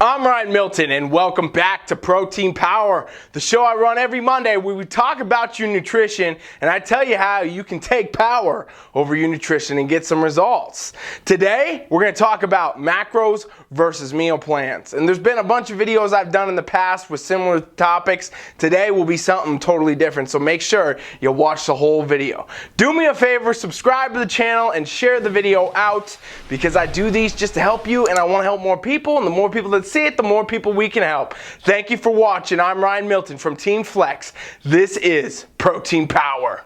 I'm Ryan Milton, and welcome back to Protein Power, the show I run every Monday where we talk about your nutrition and I tell you how you can take power over your nutrition and get some results. Today, we're going to talk about macros versus meal plans. And there's been a bunch of videos I've done in the past with similar topics. Today will be something totally different, so make sure you watch the whole video. Do me a favor, subscribe to the channel and share the video out because I do these just to help you and I want to help more people, and the more people that see it, the more people we can help. Thank you for watching. I'm Ryan Milton from Team FFLEX. This is Protein Power.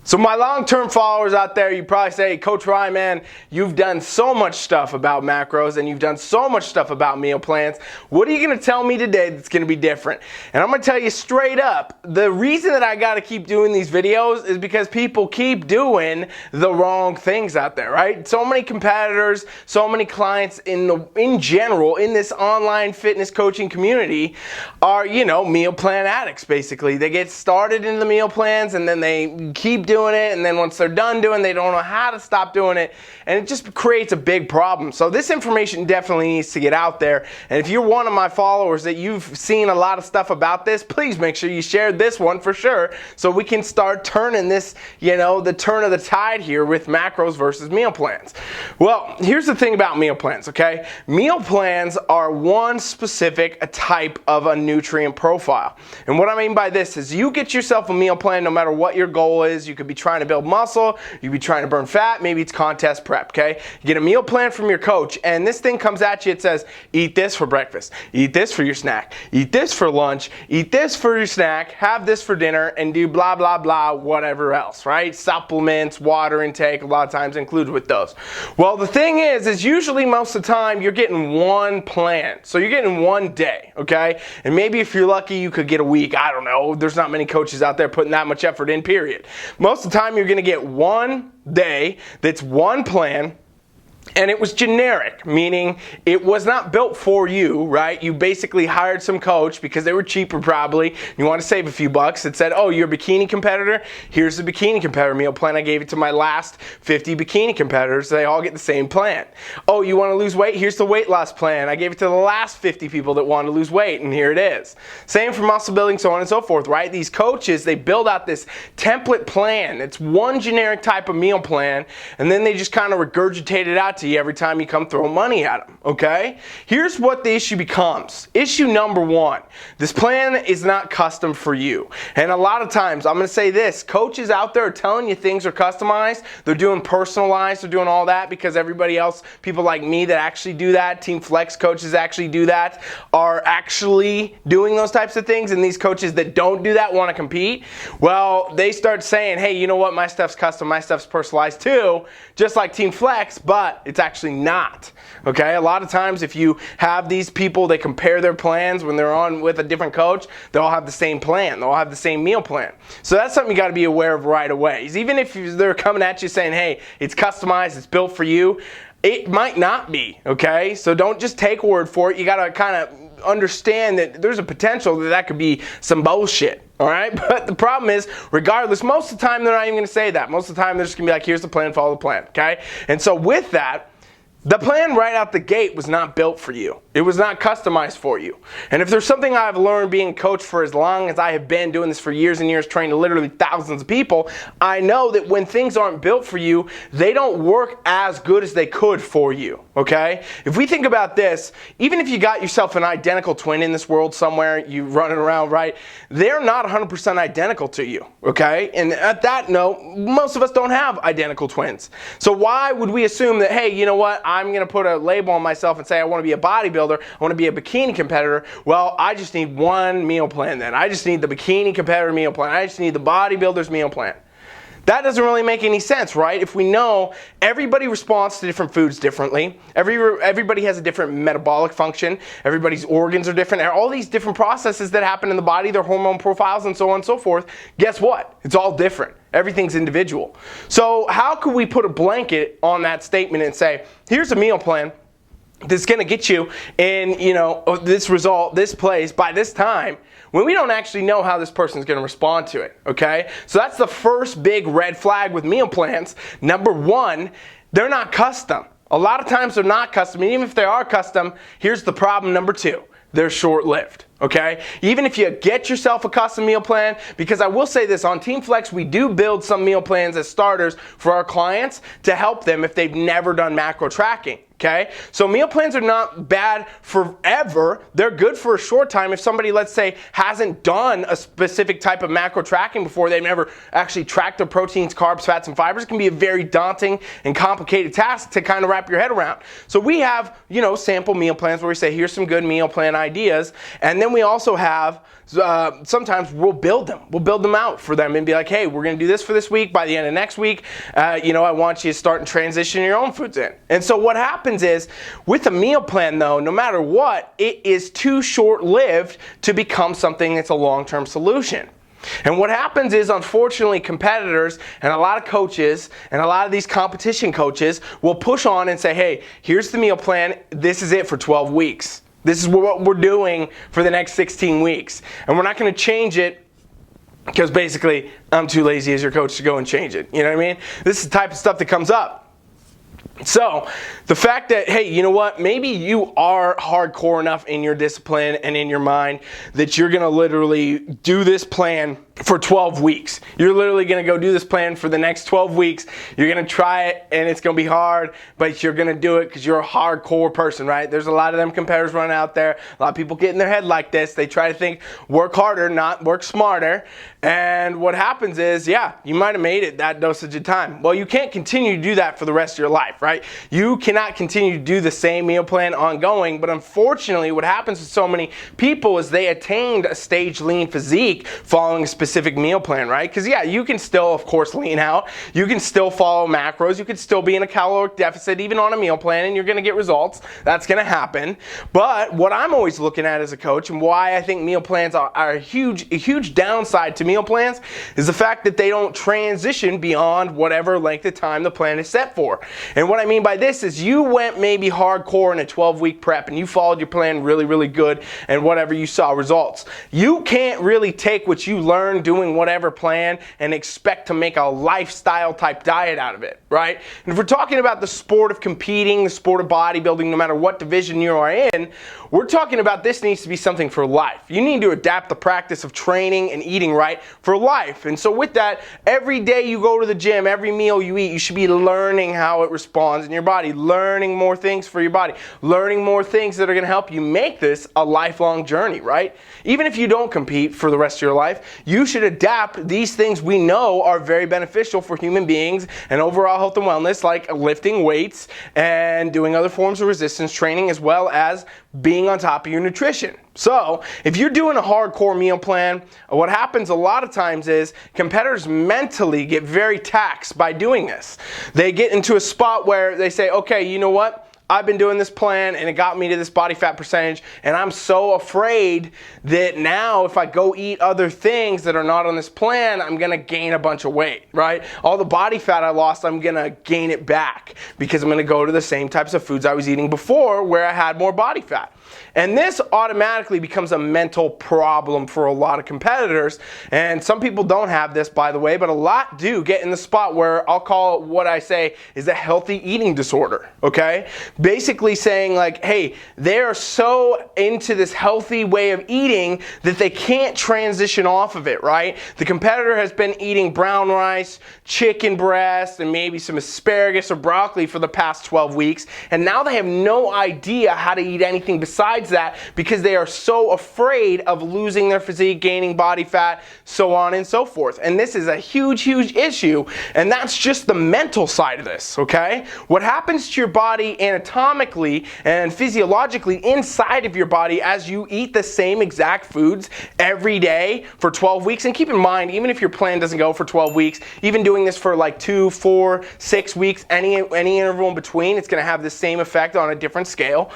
So my long-term followers out there, you probably say, Coach Ryan, man, you've done so much stuff about macros and you've done so much stuff about meal plans. What are you going to tell me today that's going to be different? And I'm going to tell you straight up, the reason that I got to keep doing these videos is because people keep doing the wrong things out there, right? So many competitors, so many clients in general in this online fitness coaching community are, meal plan addicts basically. They get started in the meal plans and then they keep doing it, and then once they're done doing it, they don't know how to stop doing it, and it just creates a big problem. So this information definitely needs to get out there, and if you're one of my followers that you've seen a lot of stuff about this, please make sure you share this one for sure so we can start turning this, the turn of the tide here with macros versus meal plans. Well, here's the thing about meal plans, okay? Meal plans are one specific type of a nutrient profile, and what I mean by this is you get yourself a meal plan no matter what your goal is. You could be trying to build muscle, you could be trying to burn fat, maybe it's contest prep, okay? You get a meal plan from your coach, and this thing comes at you, it says, eat this for breakfast, eat this for your snack, eat this for lunch, eat this for your snack, have this for dinner, and do blah, blah, blah, whatever else, right? Supplements, water intake, a lot of times included with those. Well, the thing is usually most of the time you're getting one plan. So you're getting one day, okay? And maybe if you're lucky, you could get a week. I don't know. There's not many coaches out there putting that much effort in, period. Most of the time, you're going to get one day that's one plan, and it was generic, meaning it was not built for you, right? You basically hired some coach because they were cheaper probably. You want to save a few bucks. It said, oh, you're a bikini competitor? Here's the bikini competitor meal plan. I gave it to my last 50 bikini competitors. They all get the same plan. Oh, you want to lose weight? Here's the weight loss plan. I gave it to the last 50 people that want to lose weight, and here it is. Same for muscle building, so on and so forth, right? These coaches, they build out this template plan. It's one generic type of meal plan, and then they just kind of regurgitate it out to you every time you come throw money at them, okay? Here's what the issue becomes. Issue number one, this plan is not custom for you. And a lot of times, I'm going to say this, coaches out there are telling you things are customized, they're doing personalized, they're doing all that because everybody else, people like me that actually do that, Team FFLEX coaches actually do that, are actually doing those types of things, and these coaches that don't do that want to compete. Well, they start saying, hey, you know what, my stuff's custom, my stuff's personalized too, just like Team FFLEX, but it's actually not, okay? A lot of times if you have these people, they compare their plans when they're on with a different coach, they'll have the same plan, they'll have the same meal plan. So that's something you got to be aware of right away. Even if they're coming at you saying, hey, it's customized, it's built for you, it might not be, okay? So don't just take word for it. You got to kind of understand that there's a potential that could be some bullshit. All right, but the problem is, regardless, most of the time they're not even going to say that. Most of the time they're just going to be like, here's the plan, follow the plan, okay? And so with that, the plan right out the gate was not built for you. It was not customized for you. And if there's something I've learned being a coach for as long as I have been doing this for years and years, training literally thousands of people, I know that when things aren't built for you, they don't work as good as they could for you, okay? If we think about this, even if you got yourself an identical twin in this world somewhere, you running around, right? They're not 100% identical to you, okay? And at that note, most of us don't have identical twins. So why would we assume that, hey, you know what? I'm going to put a label on myself and say I want to be a bodybuilder, I want to be a bikini competitor. Well, I just need one meal plan then. I just need the bikini competitor meal plan. I just need the bodybuilder's meal plan. That doesn't really make any sense, right? If we know everybody responds to different foods differently, everybody has a different metabolic function, everybody's organs are different, all these different processes that happen in the body, their hormone profiles and so on and so forth, guess what? It's all different. Everything's individual. So how could we put a blanket on that statement and say, here's a meal plan that's going to get you in, this result, this place by this time, when we don't actually know how this person's going to respond to it, okay? So that's the first big red flag with meal plans. Number one, they're not custom. A lot of times they're not custom, and even if they are custom, here's the problem number two. They're short-lived, okay? Even if you get yourself a custom meal plan, because I will say this, on TeamFFLEX, we do build some meal plans as starters for our clients to help them if they've never done macro tracking. Okay, so meal plans are not bad forever. They're good for a short time. If somebody, let's say, hasn't done a specific type of macro tracking before, they've never actually tracked their proteins, carbs, fats, and fibers, it can be a very daunting and complicated task to kind of wrap your head around. So we have, sample meal plans where we say, here's some good meal plan ideas. And then we also have, sometimes we'll build them. We'll build them out for them and be like, hey, we're going to do this for this week. By the end of next week, I want you to start and transition your own foods in. And so what happens is, with a meal plan though, no matter what, it is too short-lived to become something that's a long-term solution. And what happens is, unfortunately, competitors and a lot of coaches and a lot of these competition coaches will push on and say, hey, here's the meal plan. This is it for 12 weeks. This is what we're doing for the next 16 weeks. And we're not going to change it because basically I'm too lazy as your coach to go and change it. You know what I mean? This is the type of stuff that comes up. So the fact that, hey, you know what, maybe you are hardcore enough in your discipline and in your mind that you're going to literally do this plan for 12 weeks. You're literally going to go do this plan for the next 12 weeks. You're going to try it and it's going to be hard, but you're going to do it because you're a hardcore person, right? There's a lot of them competitors running out there. A lot of people get in their head like this. They try to think work harder, not work smarter. And what happens is, yeah, you might have made it that dosage of time. Well, you can't continue to do that for the rest of your life, right? You cannot continue to do the same meal plan ongoing, but unfortunately what happens with so many people is they attained a stage lean physique following a specific meal plan, right? Because yeah, you can still, of course, lean out. You can still follow macros. You could still be in a caloric deficit even on a meal plan, and you're going to get results. That's going to happen. But what I'm always looking at as a coach, and why I think meal plans are a huge downside to meal plans, is the fact that they don't transition beyond whatever length of time the plan is set for. And what I mean by this is, you went maybe hardcore in a 12-week prep and you followed your plan really good, and whatever, you saw results. You can't really take what you learned doing whatever plan and expect to make a lifestyle type diet out of it, right? And if we're talking about the sport of competing, the sport of bodybuilding, no matter what division you are in, we're talking about this needs to be something for life. You need to adapt the practice of training and eating right for life. And so with that, every day you go to the gym, every meal you eat, you should be learning how it responds in your body, learning more things for your body, learning more things that are going to help you make this a lifelong journey, right? Even if you don't compete for the rest of your life, you should adapt these things we know are very beneficial for human beings and overall health and wellness, like lifting weights and doing other forms of resistance training, as well as being on top of your nutrition. So if you're doing a hardcore meal plan, what happens a lot of times is competitors mentally get very taxed by doing this. They get into a spot where they say, okay, you know what? I've been doing this plan and it got me to this body fat percentage, and I'm so afraid that now if I go eat other things that are not on this plan, I'm gonna gain a bunch of weight, right? All the body fat I lost, I'm gonna gain it back because I'm gonna go to the same types of foods I was eating before where I had more body fat. And this automatically becomes a mental problem for a lot of competitors. And some people don't have this, by the way, but a lot do get in the spot where I'll call it what I say is a healthy eating disorder, okay? Basically saying like, hey, they're so into this healthy way of eating that they can't transition off of it, right? The competitor has been eating brown rice, chicken breast, and maybe some asparagus or broccoli for the past 12 weeks. And now they have no idea how to eat anything besides that because they are so afraid of losing their physique, gaining body fat, so on and so forth. And this is a huge issue, and that's just the mental side of this, okay? What happens to your body anatomically anatomically and physiologically inside of your body as you eat the same exact foods every day for 12 weeks. And keep in mind, even if your plan doesn't go for 12 weeks, even doing this for like 2, 4, 6 weeks, any interval in between, it's going to have the same effect on a different scale.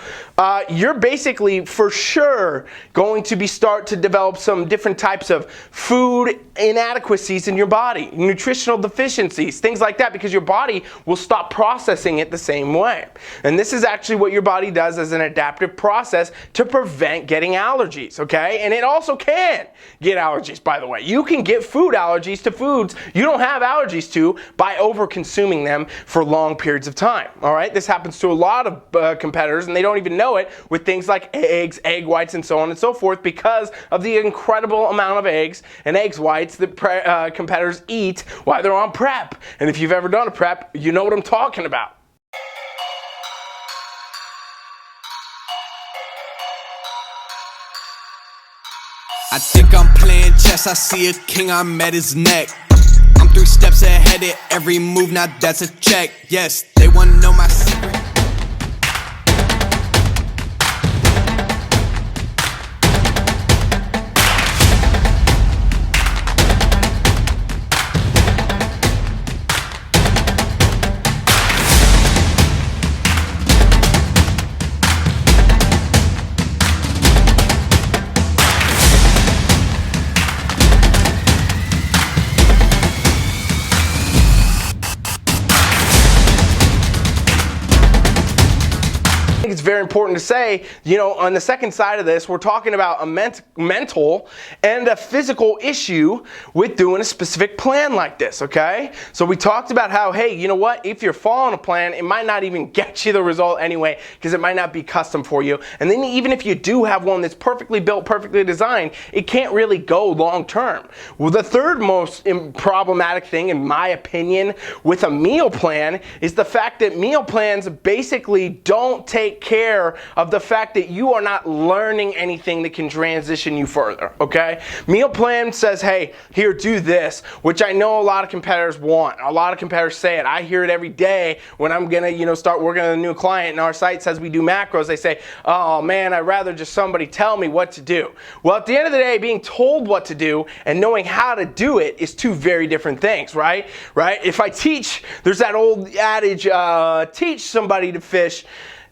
You're basically for sure going to start to develop some different types of food inadequacies in your body, nutritional deficiencies, things like that, because your body will stop processing it the same way. And this is actually what your body does as an adaptive process to prevent getting allergies, okay? And it also can get allergies, by the way. You can get food allergies to foods you don't have allergies to by over consuming them for long periods of time, all right? This happens to a lot of competitors, and they don't even know it, with things like eggs, egg whites, and so on and so forth, because of the incredible amount of eggs and egg whites that competitors eat while they're on prep. And if you've ever done a prep, you know what I'm talking about. I think I'm playing chess, I see a king, I'm at his neck. I'm 3 steps ahead at every move, now that's a check. Yes, they wanna know my secret. It's very important to say, you know, on the second side of this, we're talking about a mental and a physical issue with doing a specific plan like this, okay? So we talked about how, hey, you know what, if you're following a plan, it might not even get you the result anyway, because it might not be custom for you. And then even if you do have one that's perfectly built, perfectly designed, it can't really go long term. Well, the third most problematic thing, in my opinion, with a meal plan is the fact that meal plans basically don't take care of the fact that you are not learning anything that can transition you further, okay? Meal plan says, hey, here, do this, which I know a lot of competitors want. A lot of competitors say it. I hear it every day when I'm gonna, you know, start working on a new client and our site says we do macros. They say, oh man, I'd rather just somebody tell me what to do. Well, at the end of the day, being told what to do and knowing how to do it is two very different things, right? If I teach, there's that old adage, teach somebody to fish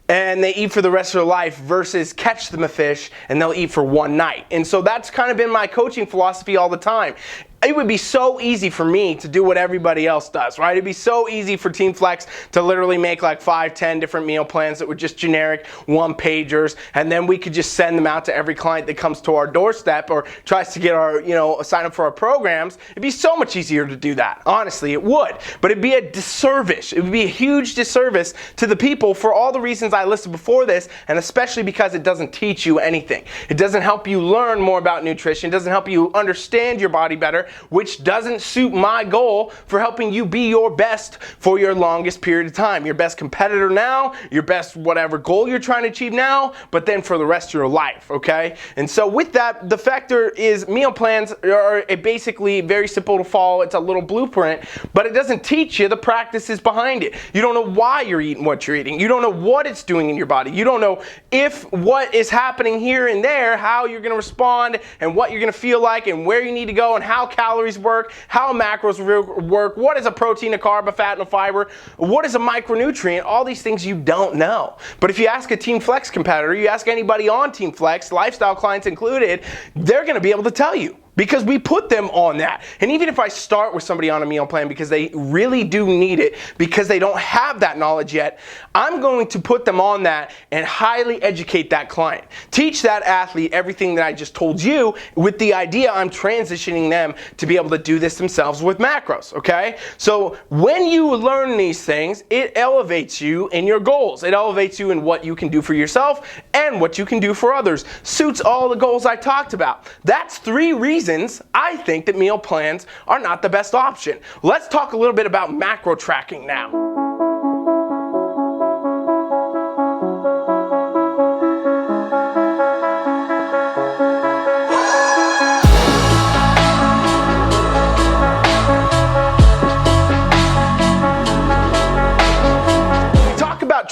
and they eat for the rest of their life, versus catch them a fish and they'll eat for one night. And so that's kind of been my coaching philosophy all the time. It would be so easy for me to do what everybody else does, right? It'd be so easy for TeamFFLEX to literally make like 5, 10 different meal plans that were just generic one-pagers, and then we could just send them out to every client that comes to our doorstep or tries to get our, you know, sign up for our programs. It'd be so much easier to do that. Honestly, it would. But it'd be a disservice. It would be a huge disservice to the people for all the reasons I listed before this, and especially because it doesn't teach you anything. It doesn't help you learn more about nutrition. It doesn't help you understand your body better, which doesn't suit my goal for helping you be your best for your longest period of time. Your best competitor now, your best whatever goal you're trying to achieve now, but then for the rest of your life, okay? And so with that, the factor is meal plans are basically very simple to follow. It's a little blueprint, but it doesn't teach you the practices behind it. You don't know why you're eating what you're eating. You don't know what it's doing in your body. You don't know if what is happening here and there, how you're gonna respond and what you're gonna feel like and where you need to go and how calories work, how macros work, what is a protein, a carb, a fat, and a fiber, what is a micronutrient, all these things you don't know. But if you ask a TeamFFLEX competitor, you ask anybody on TeamFFLEX, lifestyle clients included, they're gonna be able to tell you, because we put them on that. And even if I start with somebody on a meal plan because they really do need it, because they don't have that knowledge yet, I'm going to put them on that and highly educate that client. Teach that athlete everything that I just told you, with the idea I'm transitioning them to be able to do this themselves with macros, okay? So when you learn these things, it elevates you in your goals. It elevates you in what you can do for yourself and what you can do for others. Suits all the goals I talked about. That's 3 reasons I think that meal plans are not the best option. Let's talk a little bit about macro tracking now.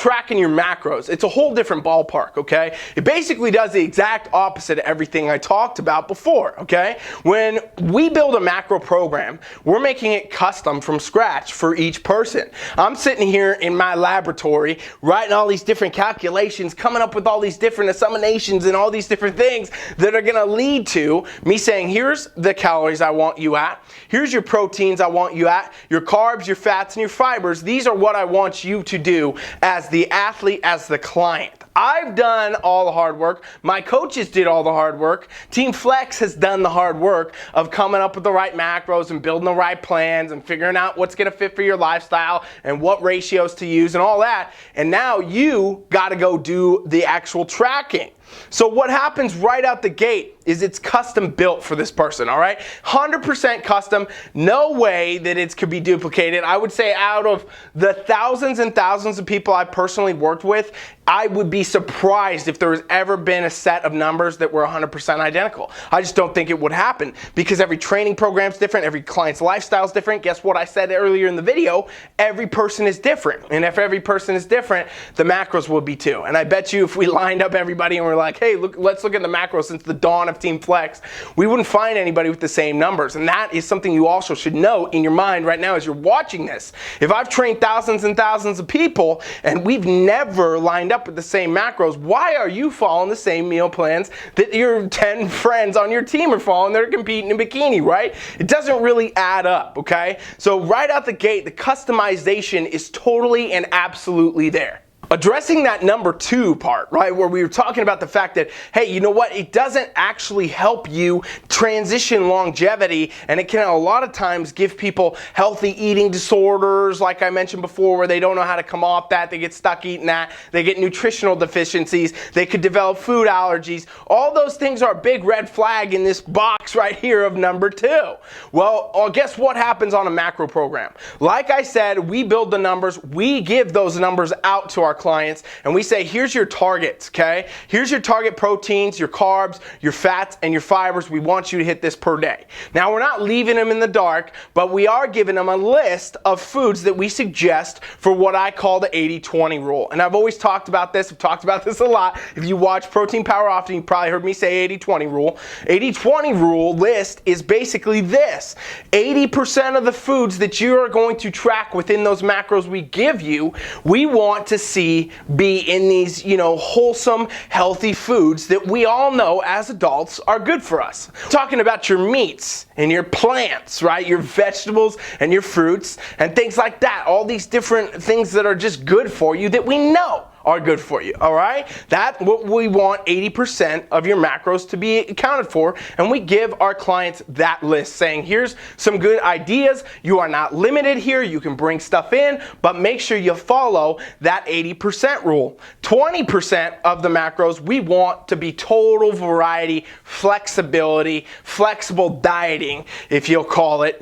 tracking your macros, it's a whole different ballpark, okay? It basically does the exact opposite of everything I talked about before, okay? When we build a macro program, we're making it custom from scratch for each person. I'm sitting here in my laboratory writing all these different calculations, coming up with all these different assumptions and all these different things that are gonna lead to me saying, here's the calories I want you at, here's your proteins I want you at, your carbs, your fats, and your fibers. These are what I want you to do as the athlete, as the client. I've done all the hard work. My coaches did all the hard work. Team Flex has done the hard work of coming up with the right macros and building the right plans and figuring out what's going to fit for your lifestyle and what ratios to use and all that. And now you got to go do the actual tracking. So what happens right out the gate is it's custom built for this person, all right? 100% custom, no way that it could be duplicated. I would say out of the thousands and thousands of people I personally worked with, I would be surprised if there has ever been a set of numbers that were 100% identical. I just don't think it would happen because every training program is different, every client's lifestyle is different. Guess what I said earlier in the video? Every person is different. And if every person is different, the macros will be too. And I bet you if we lined up everybody and we're like, hey, look, let's look at the macros since the dawn of Team Flex, we wouldn't find anybody with the same numbers. And that is something you also should know in your mind right now as you're watching this. If I've trained thousands and thousands of people and we've never lined up with the same macros, why are you following the same meal plans that your 10 friends on your team are following that are competing in bikini, right? It doesn't really add up, okay? So right out the gate, the customization is totally and absolutely there. Addressing that number 2 part, right, where we were talking about the fact that, hey, you know what, it doesn't actually help you transition longevity, and it can a lot of times give people healthy eating disorders, like I mentioned before, where they don't know how to come off that, they get stuck eating that, they get nutritional deficiencies, they could develop food allergies. All those things are a big red flag in this box right here of number 2. Well, guess what happens on a macro program? Like I said, we build the numbers, we give those numbers out to our clients, and we say, here's your targets, okay? Here's your target proteins, your carbs, your fats, and your fibers. We want you to hit this per day. Now, we're not leaving them in the dark, but we are giving them a list of foods that we suggest for what I call the 80-20 rule. And I've always talked about this. I've talked about this a lot. If you watch Protein Power Often, you probably heard me say 80-20 rule. 80-20 rule list is basically this. 80% of the foods that you are going to track within those macros we give you, we want to see be in these, wholesome, healthy foods that we all know as adults are good for us. Talking about your meats and your plants, right? Your vegetables and your fruits and things like that. All these different things that are just good for you that we know are good for you, all right? That's what we want 80% of your macros to be accounted for, and we give our clients that list saying, here's some good ideas. You are not limited here. You can bring stuff in, but make sure you follow that 80% rule. 20% of the macros we want to be total variety, flexibility, flexible dieting, if you'll call it,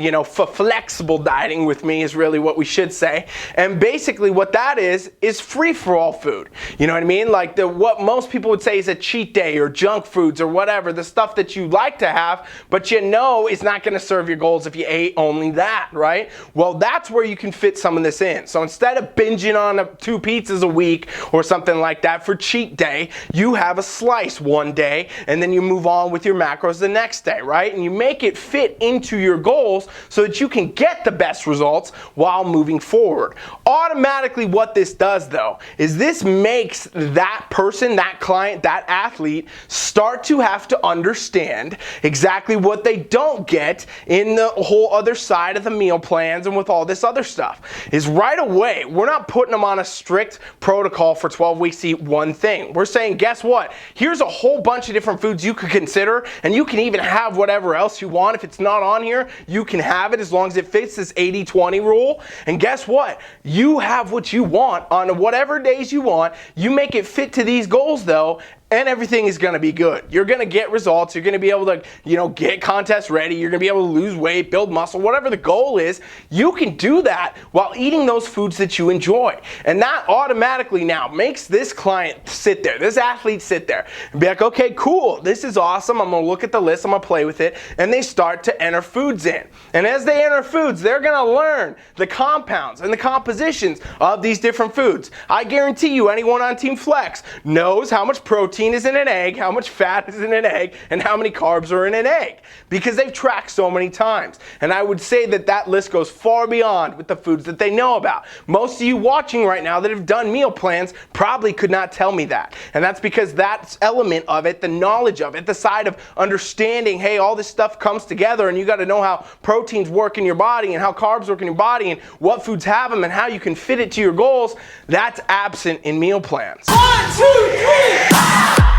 flexible dieting with me is really what we should say. And basically what that is free-for-all food. You know what I mean? Like what most people would say is a cheat day or junk foods or whatever, the stuff that you like to have, but is not going to serve your goals if you ate only that, right? Well, that's where you can fit some of this in. So instead of binging on 2 pizzas a week or something like that for cheat day, you have a slice one day and then you move on with your macros the next day, right? And you make it fit into your goals so that you can get the best results while moving forward. Automatically what this does though is this makes that person, that client, that athlete start to have to understand exactly what they don't get in the whole other side of the meal plans and with all this other stuff. Is right away, we're not putting them on a strict protocol for 12 weeks to eat one thing. We're saying, guess what? Here's a whole bunch of different foods you could consider, and you can even have whatever else you want. If it's not on here, you can have it as long as it fits this 80-20 rule. And guess what? You have what you want on whatever days you want. You make it fit to these goals though, and everything is going to be good. You're going to get results. You're going to be able to, get contest ready. You're going to be able to lose weight, build muscle, whatever the goal is. You can do that while eating those foods that you enjoy. And that automatically now makes this client sit there, this athlete sit there and be like, okay, cool. This is awesome. I'm going to look at the list. I'm going to play with it. And they start to enter foods in. And as they enter foods, they're going to learn the compounds and the compositions of these different foods. I guarantee you, anyone on Team Flex knows how much protein is in an egg, how much fat is in an egg, and how many carbs are in an egg, because they've tracked so many times. And I would say that that list goes far beyond with the foods that they know about. Most of you watching right now that have done meal plans probably could not tell me that. And that's because that element of it, the knowledge of it, the side of understanding, hey, all this stuff comes together and you got to know how proteins work in your body and how carbs work in your body and what foods have them and how you can fit it to your goals, that's absent in meal plans. 1, 2, 3.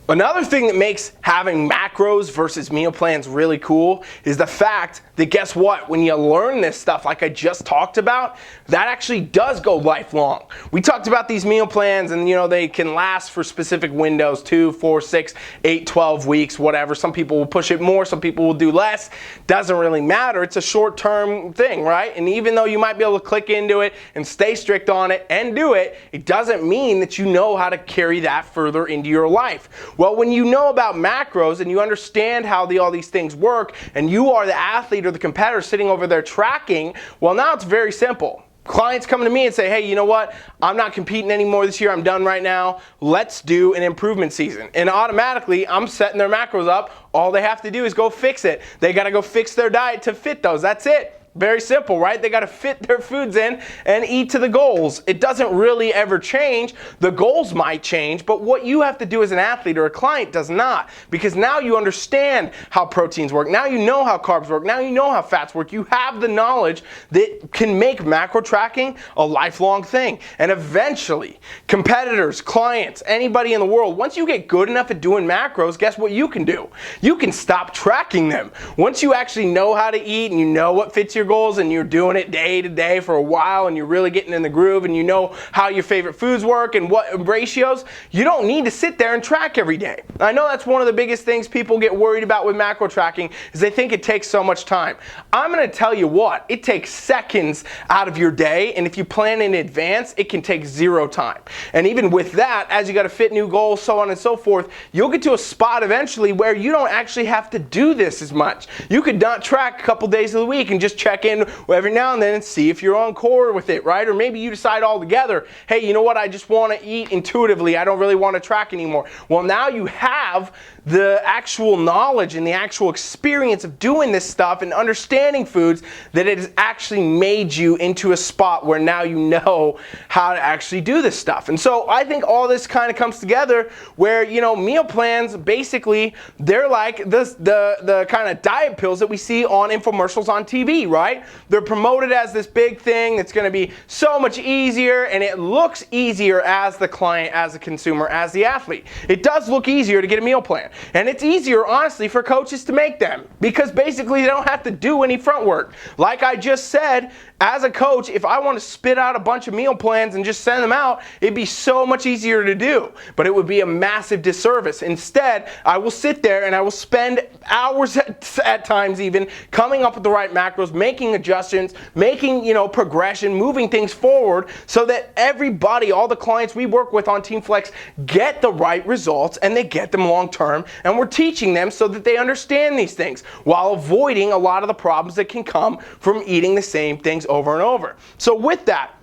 Another thing that makes having macros versus meal plans really cool is the fact that, guess what, when you learn this stuff like I just talked about, that actually does go lifelong. We talked about these meal plans and they can last for specific windows, 2, 4, 6, 8, 12 weeks, whatever. Some people will push it more, some people will do less. Doesn't really matter. It's a short-term thing, right? And even though you might be able to click into it and stay strict on it and do it, it doesn't mean that you know how to carry that further into your life. Well, when you know about macros and you understand how all these things work, and you are the athlete or the competitor sitting over there tracking, well, now it's very simple. Clients come to me and say, hey, you know what? I'm not competing anymore this year. I'm done right now. Let's do an improvement season. And automatically, I'm setting their macros up. All they have to do is go fix it. They got to go fix their diet to fit those. That's it. Very simple, right? They got to fit their foods in and eat to the goals. It doesn't really ever change. The goals might change, but what you have to do as an athlete or a client does not, because now you understand how proteins work. Now you know how carbs work. Now you know how fats work. You have the knowledge that can make macro tracking a lifelong thing. And eventually, competitors, clients, anybody in the world, once you get good enough at doing macros, guess what you can do? You can stop tracking them. Once you actually know how to eat and you know what fits your goals and you're doing it day to day for a while and you're really getting in the groove and you know how your favorite foods work and what ratios, you don't need to sit there and track every day. I know that's one of the biggest things people get worried about with macro tracking is they think it takes so much time. I'm going to tell you what, it takes seconds out of your day, and if you plan in advance, it can take 0 time. And even with that, as you got to fit new goals, so on and so forth, you'll get to a spot eventually where you don't actually have to do this as much. You could not track a couple days of the week and just check in every now and then and see if you're on core with it, right? Or maybe you decide altogether, hey, you know what, I just want to eat intuitively. I don't really want to track anymore. Well, now you have the actual knowledge and the actual experience of doing this stuff and understanding foods that it has actually made you into a spot where now you know how to actually do this stuff. And so I think all this kind of comes together where, meal plans, basically, they're like the kind of diet pills that we see on infomercials on TV, right? They're promoted as this big thing that's going to be so much easier, and it looks easier as the client, as the consumer, as the athlete. It does look easier to get a meal plan. And it's easier, honestly, for coaches to make them because basically they don't have to do any front work. Like I just said, as a coach, if I want to spit out a bunch of meal plans and just send them out, it'd be so much easier to do, but it would be a massive disservice. Instead, I will sit there and I will spend hours at times even coming up with the right macros, making adjustments, making, progression, moving things forward so that everybody, all the clients we work with on Team Flex get the right results and they get them long term, and we're teaching them so that they understand these things while avoiding a lot of the problems that can come from eating the same things over and over. So with that,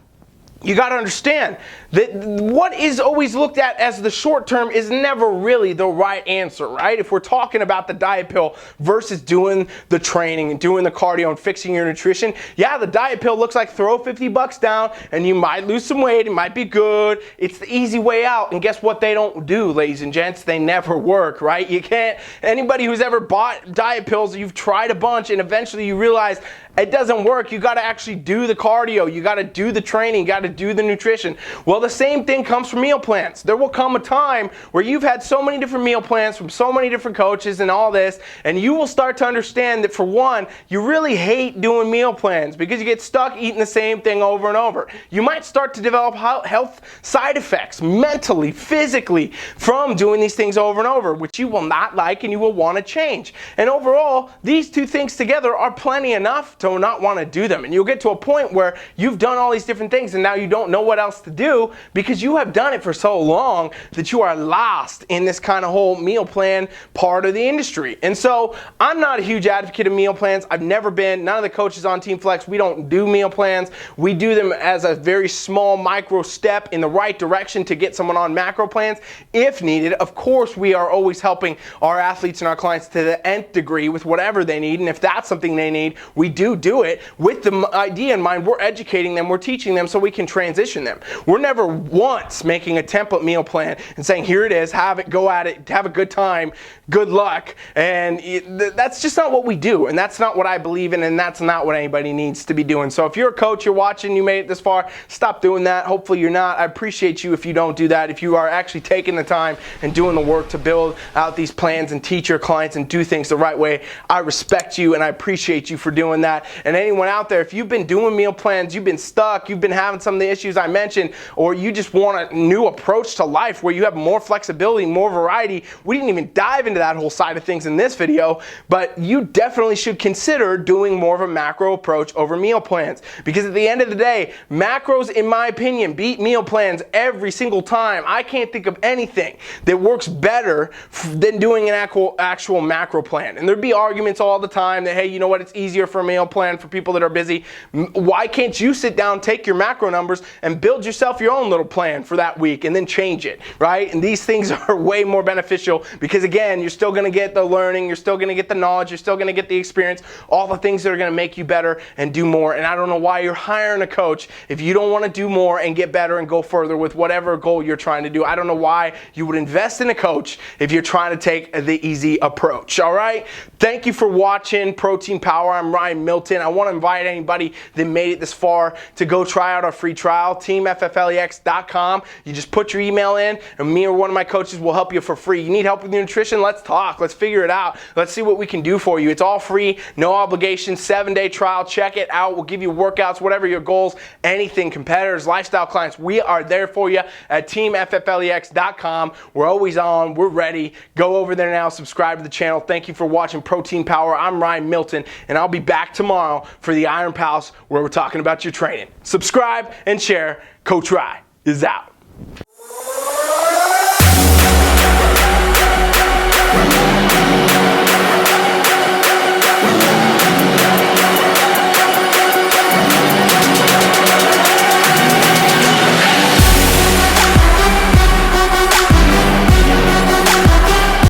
you got to understand that what is always looked at as the short term is never really the right answer, right? If we're talking about the diet pill versus doing the training and doing the cardio and fixing your nutrition, yeah, the diet pill looks like throw 50 bucks down and you might lose some weight, it might be good. It's the easy way out. And guess what they don't do, ladies and gents? They never work, right? You can't, anybody who's ever bought diet pills, you've tried a bunch and eventually you realize it doesn't work. You got to actually do the cardio. You got to do the training. You got to do the nutrition. Well, the same thing comes from meal plans. There will come a time where you've had so many different meal plans from so many different coaches and all this, and you will start to understand that, for one, you really hate doing meal plans because you get stuck eating the same thing over and over. You might start to develop health side effects mentally, physically from doing these things over and over, which you will not like and you will want to change. And overall, these two things together are plenty enough to not want to do them. And you'll get to a point where you've done all these different things and now you don't know what else to do because you have done it for so long that you are lost in this kind of whole meal plan part of the industry. And so I'm not a huge advocate of meal plans. I've never been. None of the coaches on Team FFLEX, we don't do meal plans. We do them as a very small micro step in the right direction to get someone on macro plans if needed. Of course, we are always helping our athletes and our clients to the nth degree with whatever they need. And if that's something they need, we do it with the idea in mind. We're educating them, we're teaching them so we can transition them. We're never once making a template meal plan and saying, here it is, have it, go at it, have a good time, good luck. And that's just not what we do. And that's not what I believe in. And that's not what anybody needs to be doing. So if you're a coach, you're watching, you made it this far, stop doing that. Hopefully you're not. I appreciate you if you don't do that. If you are actually taking the time and doing the work to build out these plans and teach your clients and do things the right way, I respect you and I appreciate you for doing that. And anyone out there, if you've been doing meal plans, you've been stuck, you've been having some of the issues I mentioned, or you just want a new approach to life where you have more flexibility, more variety, we didn't even dive into that whole side of things in this video, but you definitely should consider doing more of a macro approach over meal plans. Because at the end of the day, macros, in my opinion, beat meal plans every single time. I can't think of anything that works better than doing an actual macro plan. And there'd be arguments all the time that, hey, you know what, it's easier for a meal plan for people that are busy. Why can't you sit down, take your macro numbers, and build yourself your own little plan for that week and then change it, right? And these things are way more beneficial because, again, you're still going to get the learning, you're still going to get the knowledge, you're still going to get the experience, all the things that are going to make you better and do more. And I don't know why you're hiring a coach if you don't want to do more and get better and go further with whatever goal you're trying to do. I don't know why you would invest in a coach if you're trying to take the easy approach, all right? Thank you for watching Protein Power. I'm Ryan Milton. I want to invite anybody that made it this far to go try out our free trial, TeamFFLEX.com. You just put your email in and me or one of my coaches will help you for free. You need help with your nutrition? Let's talk. Let's figure it out. Let's see what we can do for you. It's all free, no obligation, 7-day trial. Check it out. We'll give you workouts, whatever your goals, anything, competitors, lifestyle clients. We are there for you at TeamFFLEX.com. We're always on. We're ready. Go over there now. Subscribe to the channel. Thank you for watching Protein Power. I'm Ryan Milton, and I'll be back tomorrow for the Iron Palace where we're talking about your training. Subscribe and share. Coach Ryan is out.